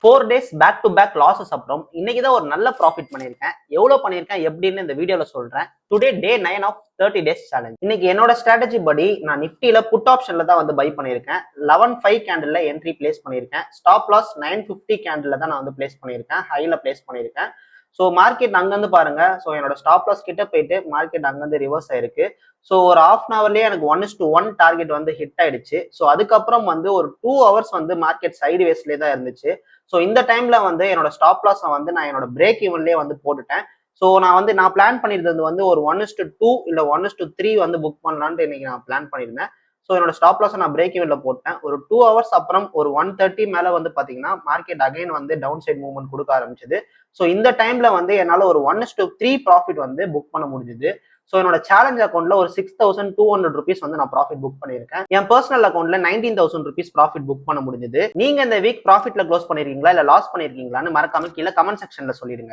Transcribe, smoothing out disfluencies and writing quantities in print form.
4 days back to back losses அப்புறம் இன்னைக்கு தான் ஒரு நல்ல ப்ராஃபிட் பண்ணியிருக்கேன். எவ்வளவு பண்ணியிருக்கேன் எப்படின்னு இந்த வீடியோல சொல்றேன். Today day 9 of 30 days challenge. இன்னைக்கு என்னோட ஸ்ட்ராட்டஜி படி நான் நிஃப்டில புட் ஆப்ஷன்ல தான் வந்து பை பண்ணியிருக்கேன். 11.5 கேண்டில்ல என்ட்ரி பிளேஸ் பண்ணியிருக்கேன். ஸ்டாப் லாஸ் 950 கேண்டில்ல தான் நான் வந்து பிளேஸ் பண்ணியிருக்கேன். ஹைல பிளேஸ் பண்ணியிருக்கேன். ஸோ மார்க்கெட் அங்கிருந்து பாருங்க. ஸோ என்னோட ஸ்டாப் லாஸ் கிட்ட போயிட்டு மார்க்கெட் அங்கிருந்து ரிவர்ஸ் ஆயிருக்கு. ஸோ ஒரு ஹாஃப் அன் ஹவர்லயே எனக்கு 1:1 டார்கெட் வந்து ஹிட் ஆயிடுச்சு. ஸோ அதுக்கப்புறம் வந்து ஒரு 2 ஹவர்ஸ் வந்து மார்க்கெட் சைடு வேஸ்லேயே தான் இருந்துச்சு. ஸோ இந்த டைம்ல வந்து என்னோட ஸ்டாப் லாஸை வந்து நான் என்னோட பிரேக் ஈவன்லேயே வந்து போட்டுட்டேன். ஸோ நான் பிளான் பண்ணியிருந்தது வந்து ஒரு 1:2 இல்லை 1:3 வந்து புக் பண்ணலான்ட்டு இன்னைக்கு நான் பிளான் பண்ணியிருந்தேன். ஸோ என்னோட ஸ்டாப் லாஸை நான் பிரேக் ஈவன்ல போட்டேன். ஒரு 2 ஹவர்ஸ் அப்புறம் ஒரு 1:30 மேல வந்து பாத்தீங்கன்னா மார்க்கெட் அகைன் வந்து டவுன் சைட் மூவ்மெண்ட் கொடுக்க ஆரம்பிச்சது. ஸோ இந்த டைம்ல வந்து என்னால ஒரு 1:3 ப்ராஃபிட் வந்து புக் பண்ண முடிஞ்சுது. ஸோ என்னோட சேலஞ்ச் அக்கௌண்ட்ல ஒரு 6,200 ருபீஸ் வந்து நான் ப்ராஃபிட் புக் பண்ணியிருக்கேன். என் பர்சனல் அக்கௌண்ட்ல 19,000 ருபீஸ் ப்ராஃபிட் புக் பண்ண முடிஞ்சது. நீங்க இந்த வீக் ப்ராஃபிட்ல க்ளோஸ் பண்ணிருக்கீங்களா இல்ல லாஸ் பண்ணிருக்கீங்களான்னு மறக்காம கீழே கமெண்ட் செக்ஷன்ல சொல்லிடுங்க.